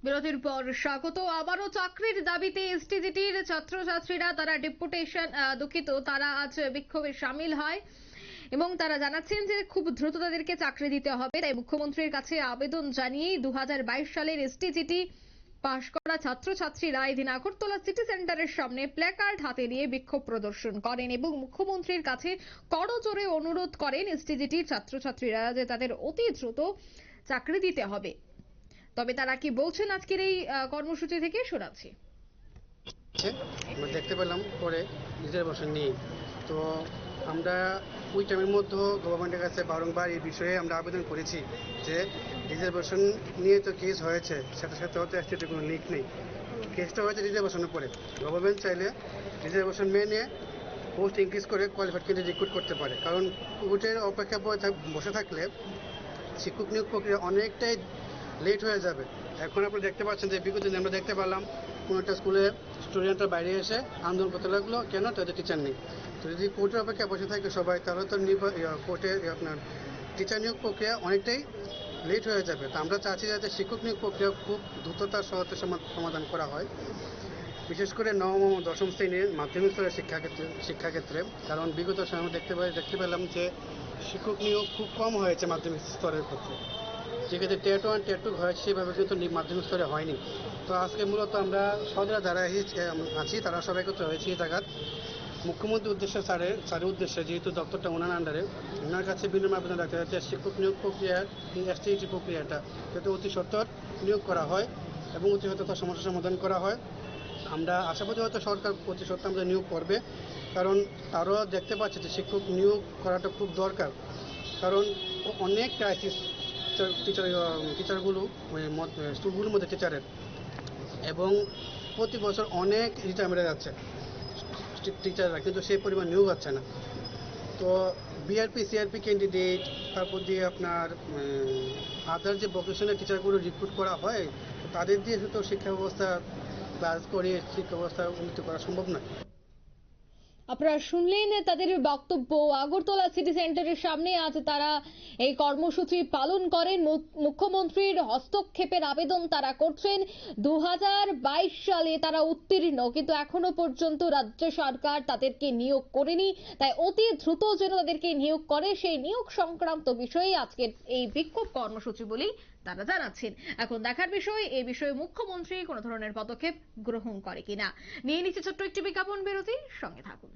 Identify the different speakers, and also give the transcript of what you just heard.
Speaker 1: বিরতির পর স্বাগত। আবারও চাকরির দাবিতে এসটিজিটির ছাত্রছাত্রীরা তারা ডেপুটেশন দুঃখিত তারা আজ বিক্ষোভে সামিল হয় এবং তারা জানাচ্ছেন যে খুব দ্রুত তাদেরকে চাকরি দিতে হবে। তাই মুখ্যমন্ত্রীর কাছে আবেদন জানিয়েই 2022 সালের এসটিজিটি পাশ করা ছাত্রছাত্রীরা এদিন আগরতলা সিটি সেন্টারের সামনে প্ল্যাকার্ড হাতে নিয়ে বিক্ষোভ প্রদর্শন করেন এবং মুখ্যমন্ত্রীর কাছে করজোড়ে অনুরোধ করেন এসটিজিটির ছাত্রছাত্রীরা যে তাদের অতি দ্রুত চাকরি দিতে হবে। তবে তারা কি বলছেন আজকের এই কর্মসূচি থেকে শোনাচ্ছি।
Speaker 2: আমরা দেখতে পেলাম পরে রিজার্ভেশন নিয়ে, তো আমরা ওই টাইমের মধ্যে গভর্নমেন্টের কাছে বারংবার এই বিষয়ে আমরা আবেদন করেছি যে রিজার্ভেশন নিয়ে তো কেস হয়েছে, সাথে সাথে হয়তো এসটিতে কোনো লিঙ্ক নেই, কেসটা হয়েছে রিজার্ভেশনের পরে। গভর্নমেন্ট চাইলে রিজার্ভেশন মেনে পোস্ট ইনক্রিজ করে কোয়ালিফাইড ক্যান্ডিডেট রিক্রুট করতে পারে, কারণ কোর্টের অপেক্ষা বসে থাকলে শিক্ষক নিয়োগ প্রক্রিয়া অনেকটাই লেট হয়ে যাবে। এখন আপনি দেখতে পাচ্ছেন যে বিগত দিনে আমরা দেখতে পারলাম কোনো একটা স্কুলে স্টুডেন্টরা বাইরে এসে আন্দোলন করতে লাগলো, কেন তাদের টিচার নেই। তো যদি কোর্টের অপেক্ষা বসে থাকে সবাই, তাহলে তো কোর্টের আপনার টিচার নিয়োগ প্রক্রিয়া অনেকটাই লেট হয়ে যাবে। তো আমরা চাচ্ছি যাতে শিক্ষক নিয়োগ প্রক্রিয়া খুব দ্রুততার সাথে সমাধান করা হয়, বিশেষ করে নবম ও দশম শ্রেণীর মাধ্যমিক স্তরের শিক্ষাক্ষেত্রে, কারণ বিগত সময় আমরা দেখতে পেলাম যে শিক্ষক নিয়োগ খুব কম হয়েছে মাধ্যমিক স্তরের ক্ষেত্রে, যেক্ষেত্রে টেট 1 টেট 2 হয়েছে সেভাবে কিন্তু মাধ্যমিক স্তরে হয়নি। তো আজকে মূলত আমরা সদরা যারা আছি তারা সবাই একত্র হয়েছি এই জায়গায় মুখ্যমন্ত্রীর উদ্দেশ্যে স্যারের উদ্দেশ্যে, যেহেতু দপ্তরটা ওনার আন্ডারে, ওনার কাছে বিনিময় আবেদন রাখতে যাচ্ছে শিক্ষক নিয়োগ প্রক্রিয়ার এই এসটিইটি প্রক্রিয়াটা যাতে অতি সত্বর নিয়োগ করা হয় এবং অতি সত্বর তার সমস্যার সমাধান করা হয়। আমরা আশাবাদী হয়তো সরকার অতি সত্বর আমাদের নিয়োগ করবে, কারণ তারও দেখতে পাচ্ছে যে শিক্ষক নিয়োগ করাটা খুব দরকার, কারণ অনেক ক্রাইসিস টিচারগুলো স্কুলগুলোর মধ্যে টিচারের, এবং প্রতি বছর অনেক রিটায়ারমেন্টে যাচ্ছে টিচাররা, কিন্তু সেই পরিমাণ নিয়োগ হচ্ছে না। তো বিআরপি সিআরপি ক্যান্ডিডেট, তারপর দিয়ে আপনার আদার যে ভোকেশনাল টিচারগুলো রিক্রুট করা হয়, তাদের দিয়ে তো শিক্ষা ব্যবস্থা ক্লাস করে শিক্ষা ব্যবস্থা উন্নতি করা সম্ভব নয়।
Speaker 1: আপনারা শুনলেন তাদের বক্তব্য। আগরতলা সিটি সেন্টারের সামনে আজ তারা এই কর্মসূচি পালন করেন। মুখ্যমন্ত্রীর হস্তক্ষেপের আবেদন তারা করছেন। 2022 সালে তারা উত্তীর্ণ, কিন্তু এখনো পর্যন্ত রাজ্য সরকার তাদেরকে নিয়োগ করেনি। তাই অতি দ্রুত যেন তাদেরকে নিয়োগ করে, সেই নিয়োগ সংক্রান্ত বিষয়ে আজকের এই বিক্ষোভ কর্মসূচি বলেই তারা জানাচ্ছেন। এখন দেখার বিষয় এই বিষয়ে মুখ্যমন্ত্রী কোনো ধরনের পদক্ষেপ গ্রহণ করে কিনা। নিয়ে নিচ্ছে ছোট্ট একটি বিজ্ঞাপন বিরতি, সঙ্গে থাকুন।